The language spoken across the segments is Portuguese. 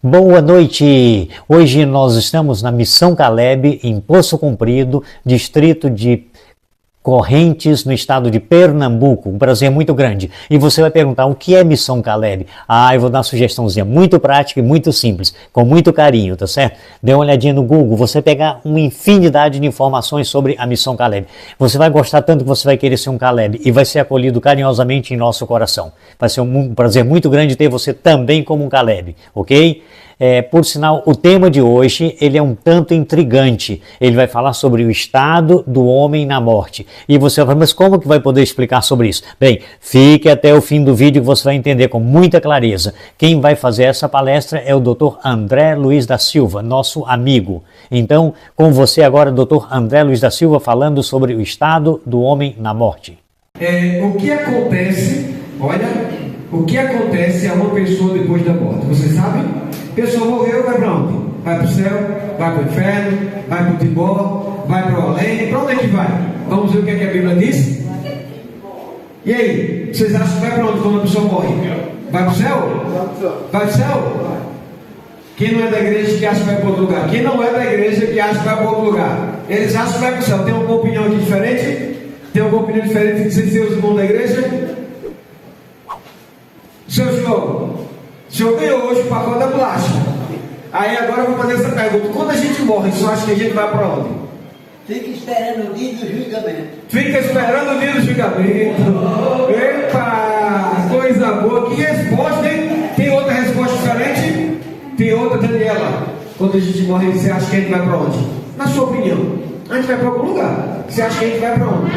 Boa noite! Hoje nós estamos na Missão Caleb, em Poço Comprido, distrito de Correntes, no estado de Pernambuco. Um prazer muito grande. E você vai perguntar, o que é Missão Caleb? Eu vou dar uma sugestãozinha muito prática e muito simples, com muito carinho, tá certo? Dê uma olhadinha no Google, você pegar uma infinidade de informações sobre a Missão Caleb. Você vai gostar tanto que você vai querer ser um Caleb e vai ser acolhido carinhosamente em nosso coração. Vai ser um prazer muito grande ter você também como um Caleb, ok? Por sinal, o tema de hoje, ele é um tanto intrigante. Ele vai falar sobre o estado do homem na morte. E você vai falar, mas como que vai poder explicar sobre isso? Bem, fique até o fim do vídeo que você vai entender com muita clareza. Quem vai fazer essa palestra é o Dr. André Luiz da Silva, nosso amigo. Então, com você agora, Dr. André Luiz da Silva, falando sobre o estado do homem na morte. O que acontece a uma pessoa depois da morte? Você sabe? A pessoa morreu, vai para onde? Vai para o céu, vai para o inferno, vai para o Tibó, vai para o além. Para onde é que vai? Vamos ver o que a Bíblia diz? E aí? Vocês acham que vai para onde quando a pessoa morre? Vai para o céu? Vai para o céu? Quem não é da igreja que acha que vai para outro lugar? Quem não é da igreja que acha que vai para outro lugar? Eles acham que vai para o céu. Tem alguma opinião aqui diferente? Tem alguma opinião diferente de seus irmãos da igreja? Seu Diogo, o senhor ganhou hoje o pacote da bolacha. Aí agora eu vou fazer essa pergunta: quando a gente morre, você acha que a gente vai para onde? Fica esperando o dia do julgamento. Fica esperando o dia do julgamento. Epa, coisa boa. Que resposta, hein? Tem outra resposta diferente? Tem outra, Daniela. Quando a gente morre, você acha que a gente vai para onde? Na sua opinião, a gente vai para algum lugar. Você acha que a gente vai para onde?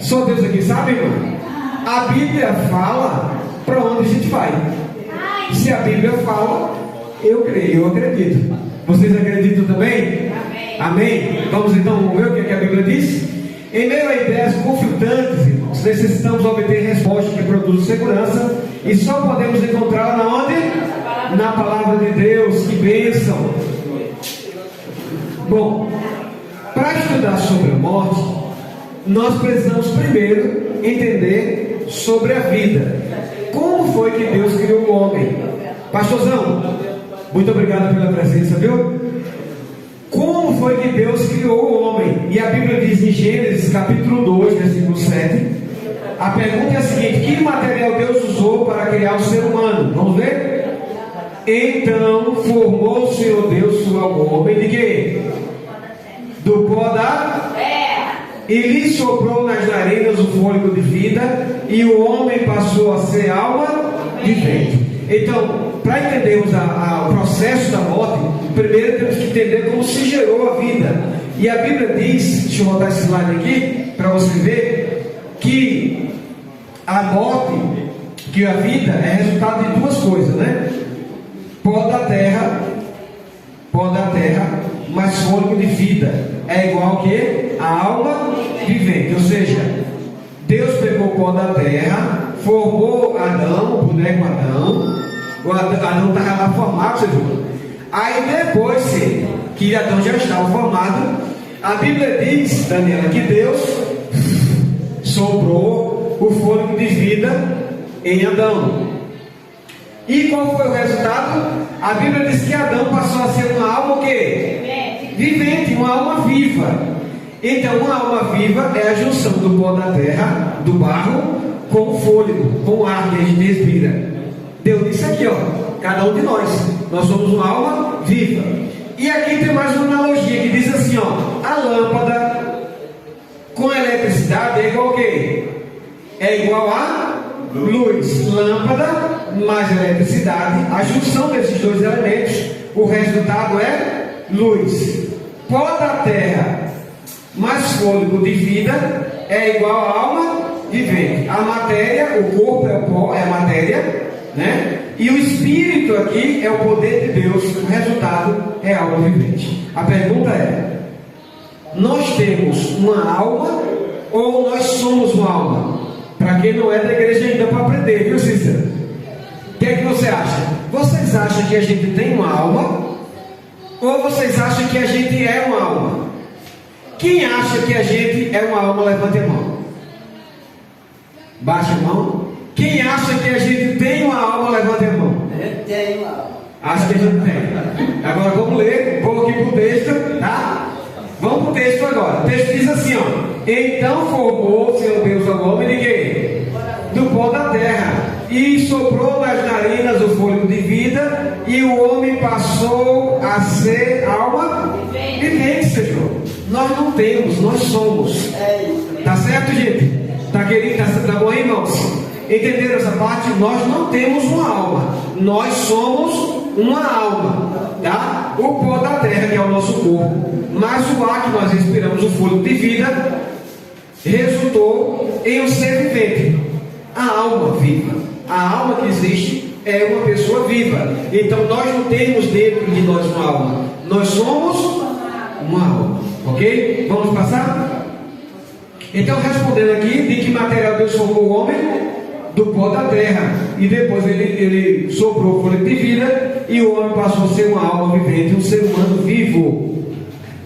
Só Deus aqui sabe, irmão? A Bíblia fala para onde a gente vai. Se a Bíblia fala, eu creio, eu acredito. Vocês acreditam também? Amém? Vamos então ver o que a Bíblia diz? Em meio a ideias conflitantes, irmãos, necessitamos obter respostas que produzam segurança e só podemos encontrá-la na onde? Na palavra de Deus. Que bênção! Bom, para estudar sobre a morte, nós precisamos primeiro entender sobre a vida. Como foi que Deus criou o homem? Pastorzão, muito obrigado pela presença, viu? Como foi que Deus criou o homem? E a Bíblia diz em Gênesis capítulo 2, versículo 7. A pergunta é a seguinte: que material Deus usou para criar o ser humano? Vamos ver? Então formou o Senhor Deus o homem de quê? Do pó da terra. E lhe soprou nas narinas o fôlego de vida, e o homem passou a ser alma vivente. Então, para entendermos o processo da morte, primeiro temos que entender como se gerou a vida. E a Bíblia diz, deixa eu botar esse slide aqui, para você ver, que a morte, que a vida é resultado de duas coisas, né? Pó da terra, mais fôlego de vida. É igual que a alma vivente. Ou seja, Deus pegou o pó da terra, formou Adão, o boneco Adão. O Adão estava lá formado, você viu? Aí depois que Adão já estava formado, a Bíblia diz, Daniela, que Deus soprou o fôlego de vida em Adão. E qual foi o resultado? A Bíblia diz que Adão passou a ser uma alma o quê? Vivente, uma alma viva. Então, uma alma viva é a junção do pó da terra, do barro, com o fôlego, com o ar que a gente respira. Deus disse aqui, ó, cada um de nós somos uma alma viva. E aqui tem mais uma analogia que diz assim, ó: a lâmpada com eletricidade é igual a quê? É igual a luz. Lâmpada mais eletricidade, a junção desses dois elementos, o resultado é luz. Pó da terra mais fôlego de vida é igual a alma vivente. A matéria, o corpo é o pó, é a matéria, né? E o espírito aqui é o poder de Deus. O resultado é a alma vivente. A pergunta é: nós temos uma alma ou nós somos uma alma? Para quem não é da igreja ainda, para aprender, viu, Cícero? O que é que você acha? Vocês acham que a gente tem uma alma? Ou vocês acham que a gente é uma alma? Quem acha que a gente é uma alma, levante a mão. Baixa a mão. Quem acha que a gente tem uma alma, levante Acho que a gente tem. Agora vamos ler, vou aqui para o texto, tá? Vamos para o texto agora. O texto diz assim, ó. Então formou o Senhor Deus ao homem de quê? Do pó da terra. E soprou nas narinas o fôlego de vida, e o homem passou a ser alma vivente, Senhor. Nós não temos, nós somos. Tá certo, gente? Tá querido? Tá bom, irmãos? Entenderam essa parte? Nós não temos uma alma, nós somos uma alma, tá? O pó da terra, que é o nosso corpo, mas o ar que nós respiramos, o fôlego de vida, resultou em um ser vivente, a alma viva. A alma que existe é uma pessoa viva. Então nós não temos dentro de nós uma alma, nós somos uma alma, ok? Vamos passar? Então, respondendo aqui, de que material Deus formou o homem? Do pó da terra. E depois ele soprou o fôlego de vida, e o homem passou a ser uma alma vivente, um ser humano vivo.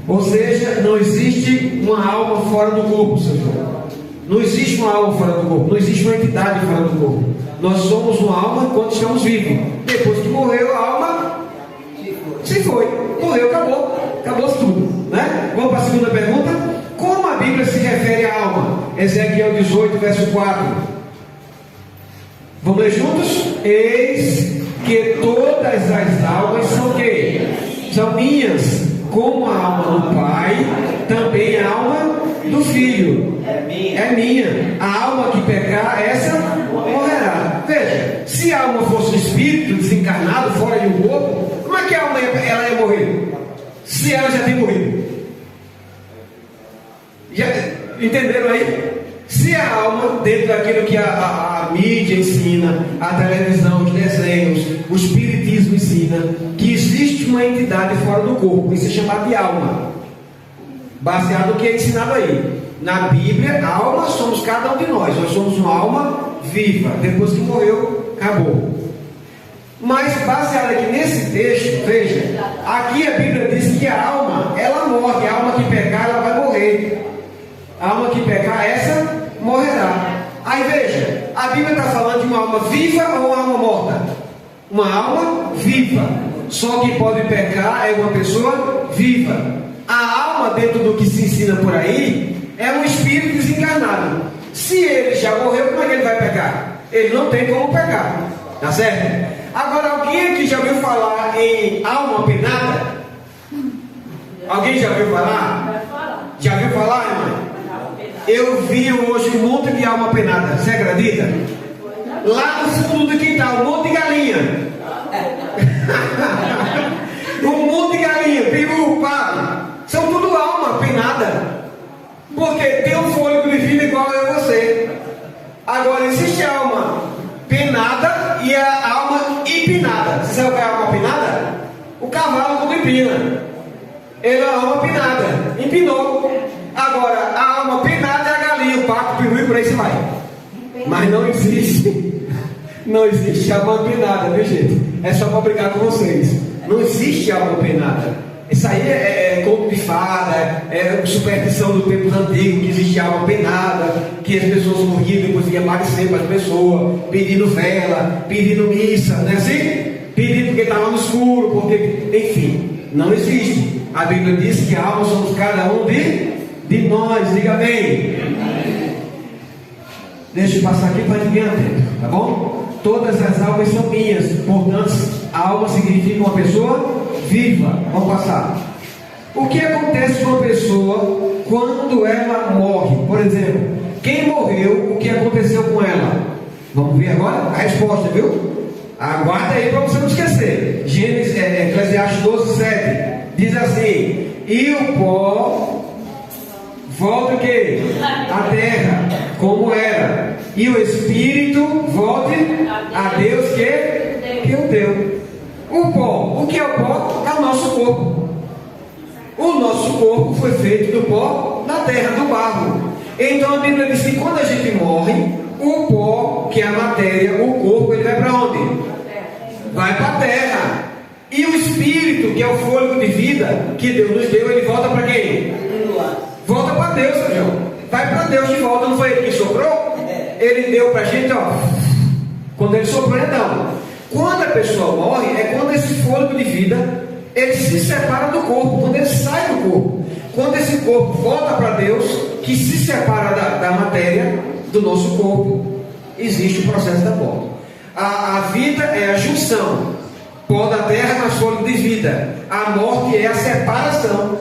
Ou seja, não existe uma alma fora do corpo, Senhor. Não existe uma alma fora do corpo, não existe uma entidade fora do corpo. Nós somos uma alma quando estamos vivos. Depois que morreu, a alma se foi. Morreu, acabou tudo, né? Vamos para a segunda pergunta. Como a Bíblia se refere à alma? Ezequiel 18, verso 4. Vamos ler juntos? Eis que todas as almas são o quê? São minhas. Como a alma do Pai, também a alma do Filho é minha. A alma que pecar, essa morrerá. Veja, se a alma fosse um espírito desencarnado, fora de um corpo, como é que a alma ela ia morrer? Se ela já tem morrido. Já entenderam aí? Se a alma, dentro daquilo que a mídia ensina, a televisão, os desenhos, o espiritismo ensina, que existe uma entidade fora do corpo, isso é chamado de alma, baseado no que é ensinado aí. Na Bíblia, a alma somos cada um de nós somos uma alma viva, depois que morreu, acabou. Mas baseado aqui nesse texto, veja, aqui a Bíblia diz que a alma, ela morre, a alma que pecar, ela vai morrer. A alma que pecar, essa morrerá. Aí veja, a Bíblia está falando de uma alma viva ou uma alma morta? Uma alma viva. Só quem pode pecar é uma pessoa viva. A alma, dentro do que se ensina por aí, é um espírito desencarnado. Se ele já morreu, como é que ele vai pecar? Ele não tem como pecar. Tá certo? Agora, alguém aqui já ouviu falar em alma penada? Alguém já ouviu falar? Já ouviu falar, irmão? Eu vi hoje um monte de alma penada. Você acredita? Lá no fundo do quintal, um monte de galinha. Um monte de galinha, peru, pato. São tudo alma penada. Porque tem um fôlego de vida igual eu e você. Agora existe a alma penada e a alma empinada. Você sabe o que é a alma penada? O cavalo quando empina. Ele é a alma penada. Empinou. Agora, a alma penada é a galinha, o pato, o peru e por aí você vai. Mas não existe. Não existe alma penada, viu, gente? É só para brigar com vocês. Não existe alma penada. Isso aí é conto de fada, é superstição do tempo antigo, que existe alma penada, que as pessoas morriam e depois iam aparecer para as pessoas, pedindo vela, pedindo missa, não é assim? Pedindo porque estava no escuro, porque, enfim, não existe. A Bíblia diz que a alma somos cada um de nós, diga bem. Deixa eu passar aqui para ninguém atento, tá bom? Todas as almas são minhas, portanto, a alma significa uma pessoa viva. Vamos passar. O que acontece com uma pessoa quando ela morre? Por exemplo, quem morreu, o que aconteceu com ela? Vamos ver agora a resposta, viu? Aguarda aí para você não esquecer. Eclesiastes 12, 7 diz assim: e o pó volta o quê? A terra, como era, e o espírito volte a Deus que o deu. O pó, o que é o pó? É o nosso corpo. O nosso corpo foi feito do pó da terra, do barro. Então a Bíblia diz que quando a gente morre, o pó, que é a matéria, o corpo, ele vai para onde? Vai para a terra. E o espírito, que é o fôlego de vida que Deus nos deu, ele volta para quem? Volta para Deus, Senhor. Vai para Deus de volta. Não foi ele que soprou? Ele deu para a gente, ó. Quando ele soprou, então. Quando a pessoa morre é quando esse fôlego de vida ele se separa do corpo, quando ele sai do corpo. Quando esse corpo volta para Deus, que se separa da matéria do nosso corpo, existe o processo da morte. A vida é a junção, pó da terra mais fôlego de vida. A morte é a separação.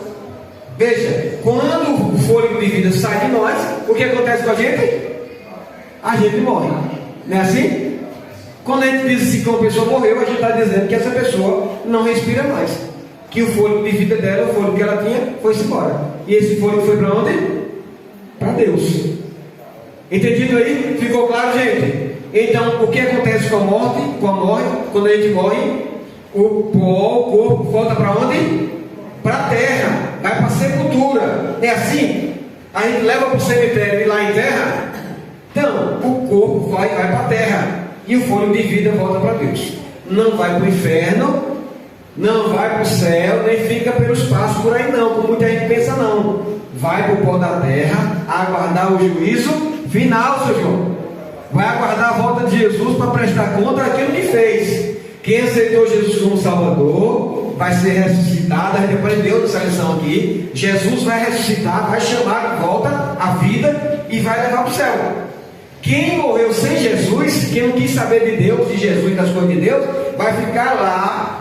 Veja, quando o fôlego de vida sai de nós, o que acontece com a gente? A gente morre. Não é assim? Quando a gente diz assim que uma pessoa morreu, a gente está dizendo que essa pessoa não respira mais. Que o fôlego de vida dela, o fôlego que ela tinha, foi-se embora. E esse fôlego foi para onde? Para Deus. Entendido aí? Ficou claro, gente? Então, o que acontece com a morte? Quando a gente morre, o corpo volta para onde? Para a terra. Vai para a sepultura. É assim? A gente leva para o cemitério e lá enterra. Então, o corpo vai para a terra. E o fôlego de vida volta para Deus. Não vai para o inferno, não vai para o céu, nem fica pelo espaço por aí não, como muita gente pensa não. Vai para o pó da terra, aguardar o juízo final, seu João. Vai aguardar a volta de Jesus para prestar conta daquilo que fez. Quem aceitou Jesus como Salvador vai ser ressuscitado. A gente aprendeu nessa lição aqui. Jesus vai ressuscitar, vai chamar de volta a vida e vai levar para o céu. Quem morreu sem Jesus, quem não quis saber de Deus, de Jesus e das coisas de Deus, vai ficar lá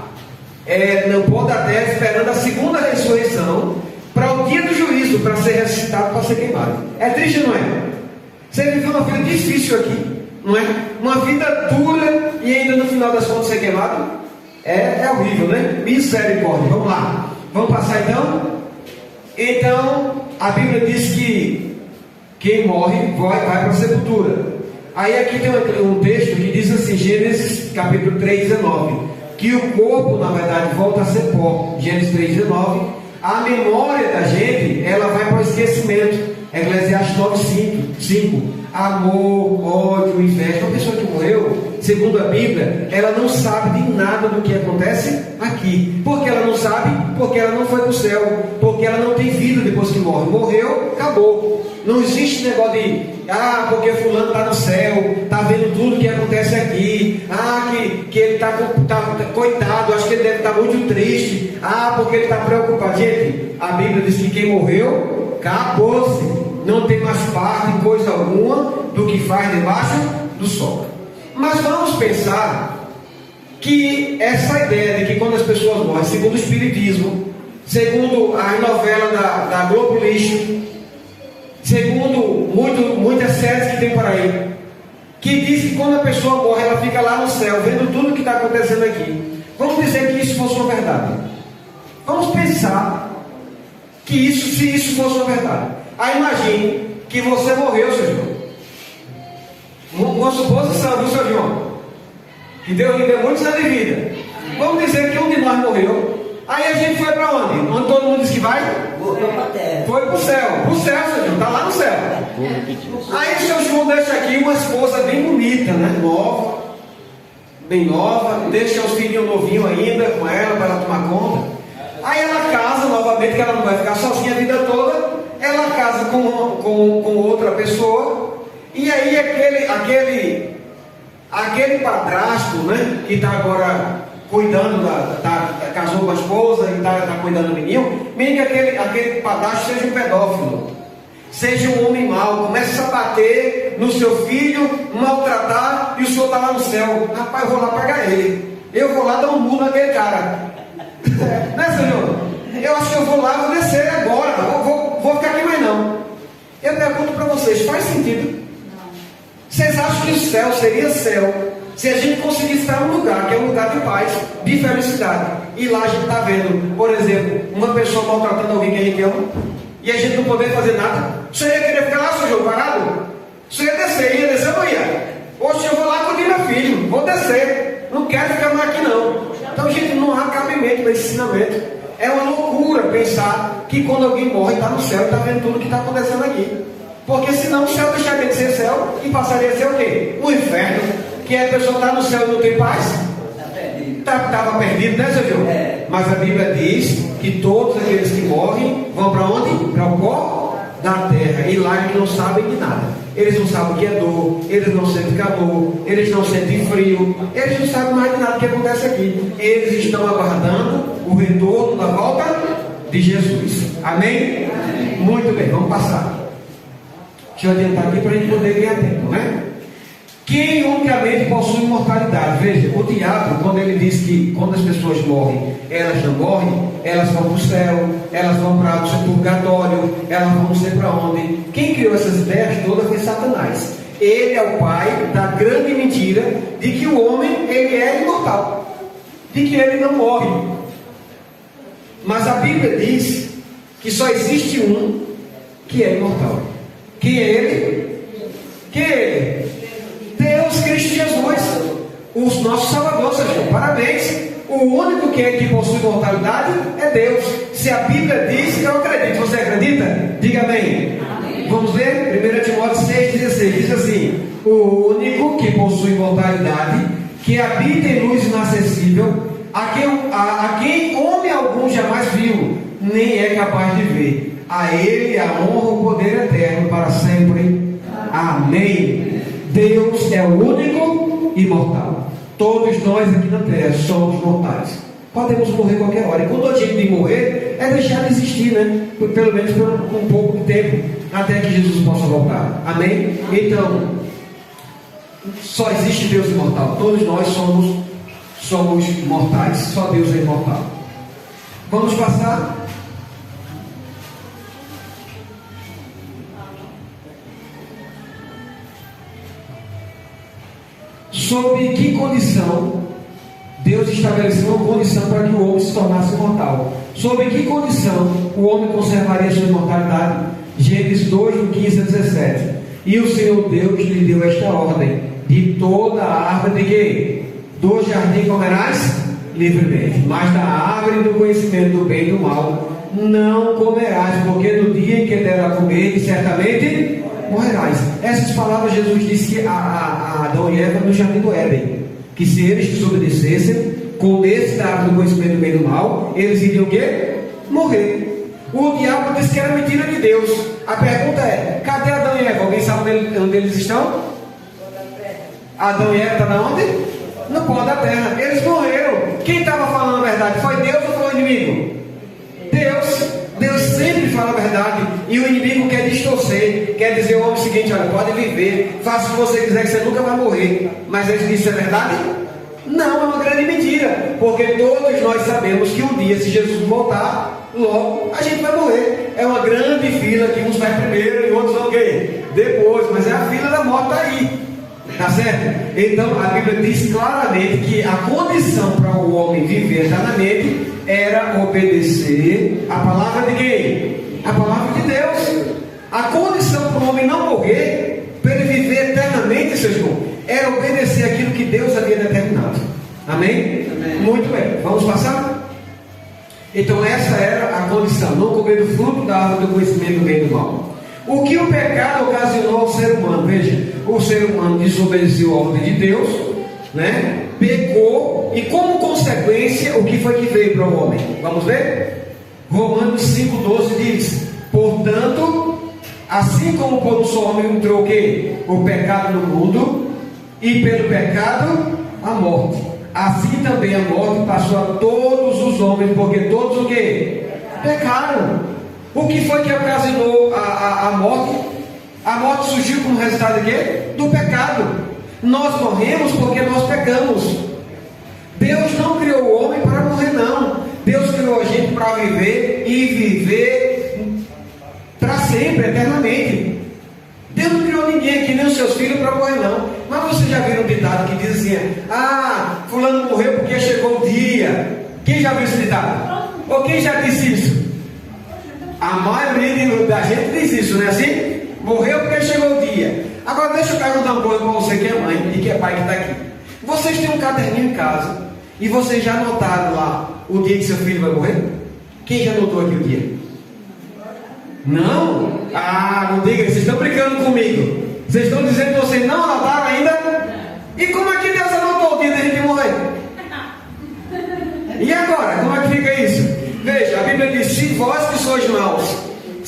no pó da terra esperando a segunda ressurreição para o dia do juízo, para ser ressuscitado, para ser queimado. É triste, não é? Você viveu uma vida difícil aqui, não é? Uma vida dura e ainda no final das contas ser queimado. É horrível, né? Misericórdia. Vamos lá. Vamos passar então? Então, a Bíblia diz que quem morre vai para a sepultura. Aí aqui tem um texto que diz assim, Gênesis capítulo 3, 19, que o corpo, na verdade, volta a ser pó. Gênesis 3, 19. A memória da gente, ela vai para o esquecimento. Eclesiastes 9, 5. Amor, ódio, inveja. Uma pessoa que morreu, segundo a Bíblia, ela não sabe de nada do que acontece aqui. Por que ela não sabe? Porque ela não foi para o céu. Porque ela não tem vida depois que morre. Morreu, acabou. Não existe negócio de, porque fulano está no céu, está vendo tudo que acontece aqui, que ele está coitado, acho que ele deve estar muito triste, porque ele está preocupado. Gente, a Bíblia diz que quem morreu, acabou-se, não tem mais parte em coisa alguma do que faz debaixo do sol. Mas vamos pensar que essa ideia de que quando as pessoas morrem, segundo o Espiritismo, segundo a novela da Globo Lixo, segundo muitas séries que tem por aí, que diz que quando a pessoa morre, ela fica lá no céu, vendo tudo que está acontecendo aqui. Vamos dizer que isso fosse uma verdade. Vamos pensar que se isso fosse uma verdade. Aí imagine que você morreu, seu João. Uma suposição, viu, seu João? Que Deus lhe deu muitos anos de vida. Vamos dizer que um de nós morreu. Aí a gente foi para onde? Onde todo mundo diz que vai? Foi para o céu. Para o céu, seu João. Está lá no céu. Aí o seu João deixa aqui uma esposa bem bonita, né? Nova. Bem nova. Deixa os filhinhos novinhos ainda com ela, para ela tomar conta. Aí ela casa novamente, que ela não vai ficar sozinha a vida toda. Ela casa com outra pessoa. E aí aquele padrasto, né? Que está agora cuidando casou com a esposa e está cuidando do menino, mesmo que aquele padrasto seja um pedófilo, seja um homem mau, começa a bater no seu filho, maltratar, e o senhor está lá no céu. Rapaz, eu vou lá pegar ele, eu vou lá dar um murro naquele cara. Né, senhor? Eu acho que eu vou lá, vou descer agora, vou ficar aqui mais não. Eu pergunto para vocês, faz sentido? Vocês acham que o céu seria céu se a gente conseguisse estar num lugar que é um lugar de paz, de felicidade, e lá a gente está vendo, por exemplo, uma pessoa maltratando alguém que a gente ama, e a gente não poder fazer nada? Você ia querer ficar lá, seu João, parado? Você ia descer ou não ia? Hoje eu vou lá com o meu filho, vou descer, não quero ficar mais aqui não. Então, gente, não há cabimento nesse ensinamento. É uma loucura pensar que quando alguém morre, está no céu e está vendo tudo o que está acontecendo aqui. Porque senão o céu deixaria de ser céu e passaria a ser o quê? O inferno. Que a pessoa está no céu e não tem paz? Estava perdido, né, seu João? Mas a Bíblia diz que todos aqueles que morrem vão para onde? Para o pó da terra, e lá eles não sabem de nada. Eles não sabem o que é dor, eles não sentem calor, eles não sentem frio, eles não sabem mais de nada que acontece aqui. Eles estão aguardando o retorno da volta de Jesus. Amém? Amém. Muito bem, vamos passar. Deixa eu adiantar aqui para a gente poder ganhar tempo, né? Quem unicamente possui imortalidade? Veja, o diabo, quando ele diz que quando as pessoas morrem, elas não morrem, elas vão para o céu, elas vão para o seu purgatório, elas vão não sei para onde. Quem criou essas ideias todas foi Satanás. Ele é o pai da grande mentira de que o homem ele é imortal, de que ele não morre. Mas a Bíblia diz que só existe um que é imortal. Quem é ele? Quem é ele? Deus Cristo Jesus, o nosso Salvador. Senhor, parabéns. O único que possui imortalidade é Deus. Se a Bíblia diz, eu acredito. Você acredita? Diga amém. Amém. Vamos ver? 1 Timóteo 6,16 diz assim: o único que possui imortalidade, que habita em luz inacessível, a quem homem algum jamais viu, nem é capaz de ver. A ele a honra, o poder eterno para sempre. Amém. Deus é o único imortal. Todos nós aqui na terra somos mortais. Podemos morrer qualquer hora. E quando eu digo de morrer, é deixar de existir, né? Pelo menos por um pouco de tempo, até que Jesus possa voltar. Amém? Então, só existe Deus imortal. Todos nós somos mortais. Só Deus é imortal. Vamos passar. Sob que condição Deus estabeleceu uma condição para que o homem se tornasse imortal? Sob que condição o homem conservaria sua imortalidade? Gênesis 2, do 15 a 17. E o Senhor Deus lhe deu esta ordem: de toda a árvore de quê? Do jardim comerás livremente, mas da árvore do conhecimento do bem e do mal não comerás, porque no dia em que der a comer, certamente morrerás. Essas palavras Jesus disse a Adão e Eva no jardim do Éden, que se eles desobedecessem, comessem da árvore do conhecimento do bem e do mal, eles iriam o quê? Morrer. O diabo disse que era mentira de Deus. A pergunta é: cadê Adão e Eva? Alguém sabe onde eles estão? Adão e Eva estão onde? No pó da terra. Eles morreram. Quem estava falando a verdade? Foi Deus ou foi o inimigo? Deus. Deus sempre fala a verdade. E o inimigo quer distorcer, quer dizer ao homem o seguinte: olha, pode viver, faça o que você quiser, que você nunca vai morrer. Mas isso é verdade? Não, é uma grande mentira. Porque todos nós sabemos que um dia, se Jesus voltar, logo a gente vai morrer. É uma grande fila que uns vai primeiro e outros vão o quê? Depois. Mas é a fila da morte, está aí. Tá certo? Então a Bíblia diz claramente que a condição para o homem viver eternamente era obedecer a palavra de quem? A palavra de Deus. A condição para o homem não morrer, para ele viver eternamente, seu irmão, era obedecer aquilo que Deus havia determinado. Amém? Amém? Muito bem, vamos passar? Então essa era a condição: não comer do fruto da árvore do conhecimento do bem e do mal. O que o pecado ocasionou ao ser humano? Veja, o ser humano desobedeceu a ordem de Deus, né? Pecou, e como consequência, o que foi que veio para o homem? Vamos ver? Romanos 5,12 diz: portanto, assim como por um só homem entrou o quê? O pecado no mundo, e pelo pecado a morte, assim também a morte passou a todos os homens, porque todos o quê? Pecaram. O que foi que ocasionou a morte? A morte surgiu como resultado de quê? Do pecado. Nós morremos porque nós pecamos. Deus não criou o homem para morrer, não. Deus criou a gente para viver e viver para sempre, eternamente. Deus não criou ninguém aqui, nem os seus filhos, para morrer, não. Mas vocês já viram um ditado que diz assim: ah, fulano morreu porque chegou o dia. Quem já viu esse ditado? Ou quem já disse isso? A maioria da gente diz isso, não é assim? Morreu porque chegou o dia. Agora deixa eu perguntar uma coisa para você que é mãe e que é pai que está aqui. Vocês têm um caderninho em casa e vocês já anotaram lá o dia que seu filho vai morrer? Quem já anotou aqui o dia? Não? Ah, não diga, vocês estão brincando comigo. Vocês estão dizendo que vocês não anotaram ainda? E como é que Deus anotou o dia da gente morrer? E agora, como é que fica isso? Veja, a Bíblia diz: se vós que sois maus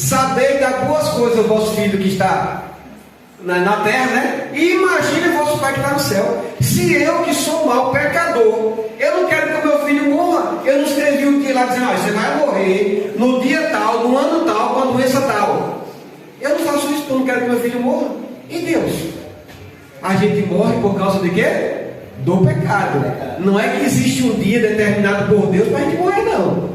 saber dar boas coisas ao vosso filho que está na terra, né? E imagine o vosso pai que está no céu. Se eu que sou mau pecador, eu não quero que o meu filho morra, eu não escrevi um dia lá dizendo, você vai morrer no dia tal, no ano tal, com a doença tal. Eu não faço isso porque eu não quero que meu filho morra. E Deus? A gente morre por causa de quê? Do pecado. Não é que existe um dia determinado por Deus para a gente morrer, não.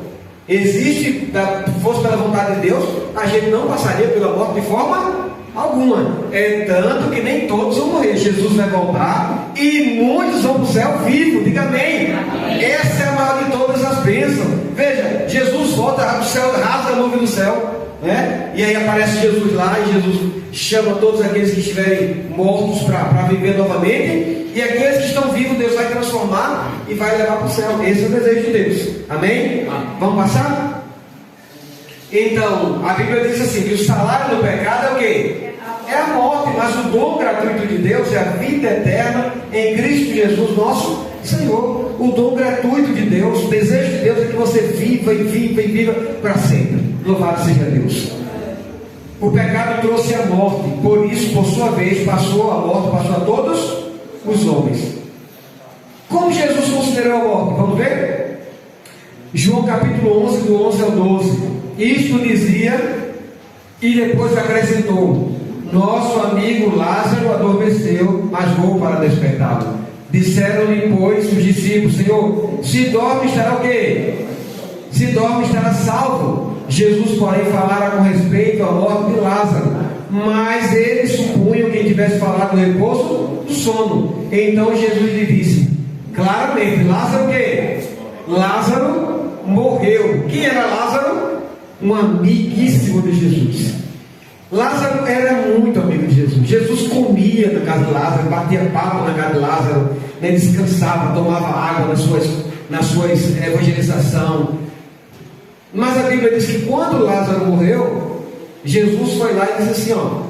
Existe, se fosse pela vontade de Deus, a gente não passaria pela morte de forma alguma. É tanto que nem todos vão morrer. Jesus vai voltar e muitos vão para o céu vivo. Diga amém. Essa é a maior de todas as bênçãos. Veja, Jesus volta para o céu, rasga a nuvem do céu, né? E aí aparece Jesus lá e Jesus chama todos aqueles que estiverem mortos para viver novamente. E aqueles que estão vivos, Deus vai transformar e vai levar para o céu. Esse é o desejo de Deus. Amém? Vamos passar? Então, a Bíblia diz assim, que o salário do pecado é o quê? É a morte, mas o dom gratuito de Deus é a vida eterna em Cristo Jesus, nosso Senhor. O dom gratuito de Deus, o desejo de Deus é que você viva e viva e viva para sempre. Louvado seja Deus. O pecado trouxe a morte, por isso, por sua vez, passou a morte, passou a todos os homens. Como Jesus considerou a morte? Vamos ver? João capítulo 11, do 11 ao 12. Isto dizia e depois acrescentou: nosso amigo Lázaro adormeceu, mas vou para despertá-lo. Disseram-lhe, pois, os discípulos: Senhor, se dorme estará o quê? Se dorme estará salvo. Jesus, porém, falara com respeito à morte de Lázaro, mas eles supunham que tivesse falado do repouso do sono. Então Jesus lhe disse claramente: Lázaro o quê? Lázaro morreu. Quem era Lázaro? Um amiguíssimo de Jesus. Lázaro era muito amigo de Jesus. Jesus comia na casa de Lázaro, batia papo na casa de Lázaro, né? Descansava, tomava água nas suas evangelização. Mas a Bíblia diz que quando Lázaro morreu, Jesus foi lá e disse assim, ó,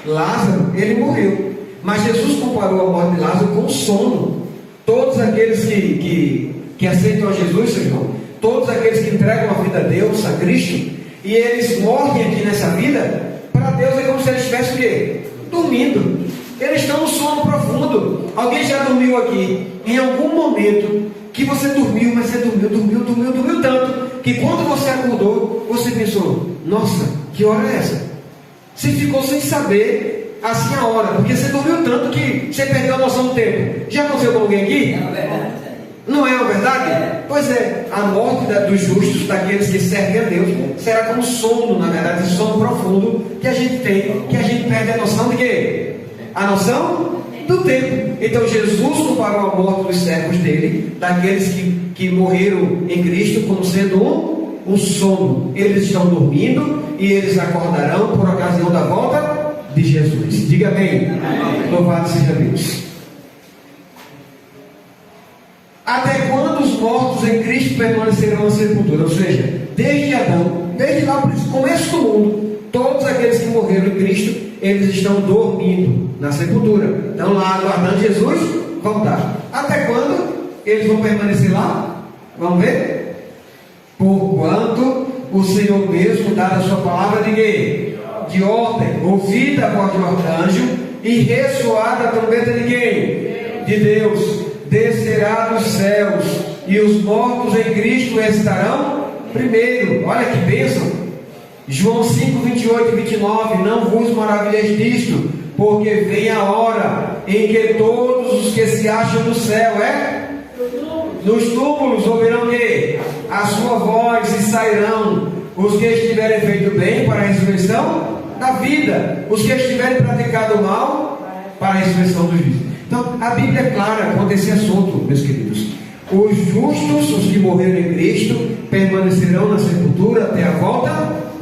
Lázaro, ele morreu. Mas Jesus comparou a morte de Lázaro com o sono. Todos aqueles que aceitam a Jesus, Senhor, todos aqueles que entregam a vida a Deus, a Cristo, e eles morrem aqui nessa vida, para Deus é como se eles estivessem o quê? Dormindo. Eles estão no sono profundo. Alguém já dormiu aqui? Em algum momento que você dormiu, mas você dormiu tanto, que quando você acordou, você pensou, nossa, que hora é essa? Você ficou sem saber assim a hora, porque você dormiu tanto que você perdeu a noção do tempo. Já aconteceu com alguém aqui? Não é uma verdade? Pois é, a morte dos justos, daqueles que servem a Deus, será como sono, na verdade, esse sono profundo que a gente tem, que a gente perde a noção de quê? A noção do tempo. Então Jesus comparou a morte dos servos dele, daqueles que morreram em Cristo, como sendo um sono. Eles estão dormindo e eles acordarão por ocasião da volta de Jesus. Diga amém. Louvado seja Deus. Até quando os mortos em Cristo permanecerão na sepultura? Ou seja, desde Adão, desde lá no começo do mundo, todos aqueles que morreram em Cristo, eles estão dormindo na sepultura. Estão lá aguardando Jesus voltar. Até quando eles vão permanecer lá? Vamos ver? Porquanto o Senhor mesmo dá a sua palavra de quê? De ordem, ouvida a voz do arcanjo e ressoada a trombeta de quem? De Deus. Descerá dos céus e os mortos em Cristo estarão primeiro. Olha que bênção. João 5, 28 e 29. Não vos maravilheis disto, porque vem a hora em que todos os que se acham no céu, nos túmulos, ouvirão que a sua voz e sairão os que estiverem feito bem para a ressurreição da vida, os que estiverem praticado o mal para a ressurreição dos vivos. Então, a Bíblia é clara quanto a esse assunto, meus queridos. Os justos, os que morreram em Cristo, permanecerão na sepultura até a volta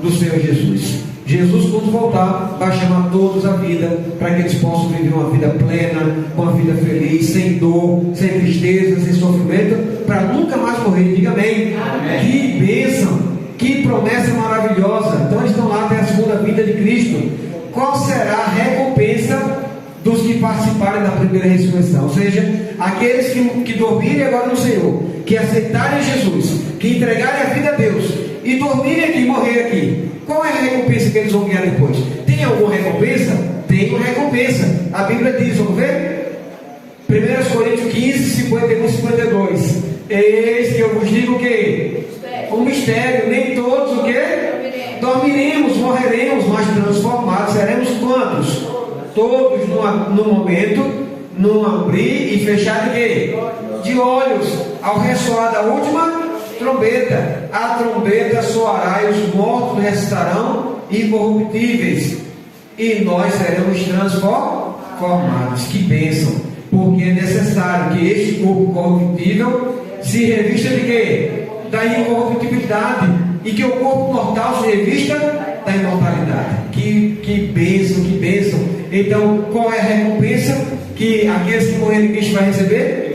do Senhor Jesus. Jesus, quando voltar, vai chamar todos à vida, para que eles possam viver uma vida plena, uma vida feliz, sem dor, sem tristeza, sem sofrimento, para nunca mais morrer. Diga amém. Amém. Que bênção, que promessa maravilhosa. Então, eles estão lá até a segunda vinda de Cristo. Qual será a recompensa dos que participarem da primeira ressurreição? Ou seja, aqueles que dormirem agora no Senhor, que aceitarem Jesus, que entregarem a vida a Deus, e dormirem aqui, morrer aqui. Qual é a recompensa que eles vão ganhar depois? Tem alguma recompensa? Tem uma recompensa. A Bíblia diz, vamos ver? 1 Coríntios 15, 51 e 52. Eis que eu vos digo o quê? Um mistério. Nem todos o quê? Dormiremos, morreremos, mas transformados. Seremos quantos? Todos no momento, num abrir e fechar de quê? De olhos, ao ressoar da última trombeta. A trombeta soará e os mortos ressuscitarão incorruptíveis, e nós seremos transformados. Que bênção! Porque é necessário que este corpo corruptível se revista de quê? Da incorruptibilidade, e que o corpo mortal se revista da imortalidade. Que bênção, que bênção! Então, qual é a recompensa que aqueles que morreram em Cristo vão receber?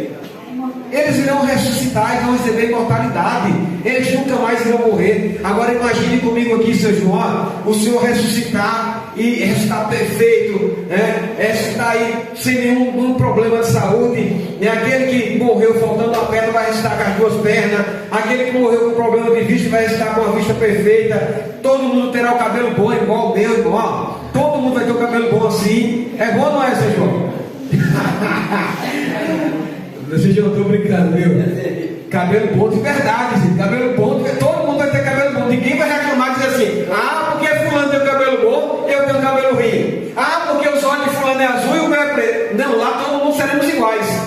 Eles irão ressuscitar e vão receber imortalidade. Eles nunca mais irão morrer. Agora imagine comigo aqui, seu João, o Senhor ressuscitar e ressuscitar perfeito, né? Ressuscitar aí sem nenhum problema de saúde. E aquele que morreu faltando a perna vai ressuscitar com as duas pernas. Aquele que morreu com problema de vista vai ressuscitar com a vista perfeita. Todo mundo terá o cabelo bom igual o meu, irmão. Todo mundo vai ter o cabelo bom assim. É bom ou não é, seu João? Vocês não estão brincando, viu? Cabelo bom de verdade, gente. Cabelo bom, todo mundo vai ter cabelo bom. Ninguém vai reclamar e dizer assim: ah, porque fulano tem o cabelo bom, eu tenho o cabelo ruim. Ah, porque os olhos de fulano é azul e o meu é preto. Não, lá todo mundo seremos iguais.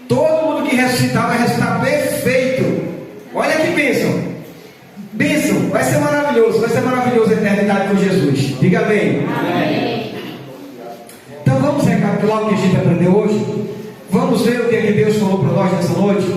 Todo mundo que ressuscitar vai ressuscitar perfeito. Olha que bênção. Bênção, vai ser maravilhoso a eternidade com Jesus. Diga amém. Amém. Então vamos recapitular o que a gente aprendeu hoje. Vamos ver o que é que Deus falou para nós nessa noite.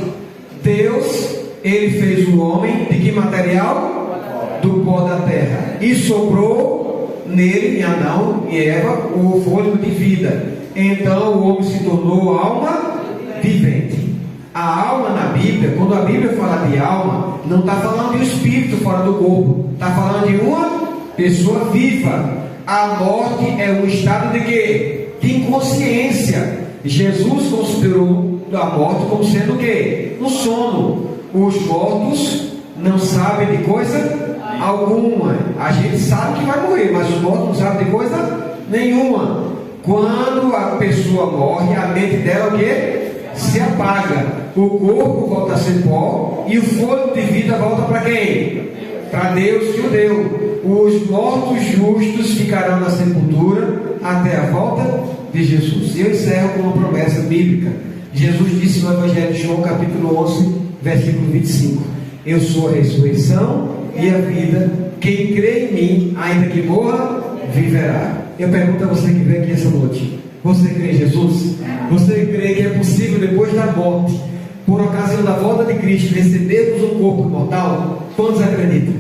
Deus, Ele fez o homem de que material? Do pó da terra. E soprou nele, em Adão e Eva, o fôlego de vida. Então o homem se tornou alma vivente. A alma na Bíblia, quando a Bíblia fala de alma, não está falando de um espírito fora do corpo. Está falando de uma pessoa viva. A morte é um estado de quê? De inconsciência. Jesus considerou a morte como sendo o quê? Um sono. Os mortos não sabem de coisa alguma. A gente sabe que vai morrer, mas os mortos não sabem de coisa nenhuma. Quando a pessoa morre, a mente dela o quê? Se apaga. O corpo volta a ser pó e o fôlego de vida volta para quem? Para Deus que o deu. Os mortos justos ficarão na sepultura até a volta de Jesus. E eu encerro com uma promessa bíblica. Jesus disse no Evangelho de João, capítulo 11, versículo 25: eu sou a ressurreição e a vida. Quem crê em mim, ainda que morra, viverá. Eu pergunto a você que veio aqui essa noite: você crê em Jesus? Você crê que é possível, depois da morte, por ocasião da volta de Cristo, recebermos um corpo mortal? Quantos acreditam?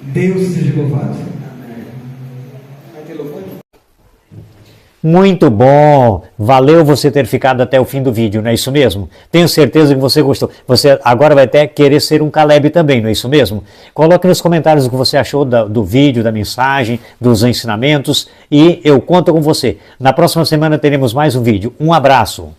Deus seja louvado. Muito bom, valeu você ter ficado até o fim do vídeo, não é isso mesmo? Tenho certeza que você gostou. Você agora vai até querer ser um Caleb também, não é isso mesmo? Coloque nos comentários o que você achou do vídeo, da mensagem, dos ensinamentos, e eu conto com você. Na próxima semana teremos mais um vídeo. Um abraço.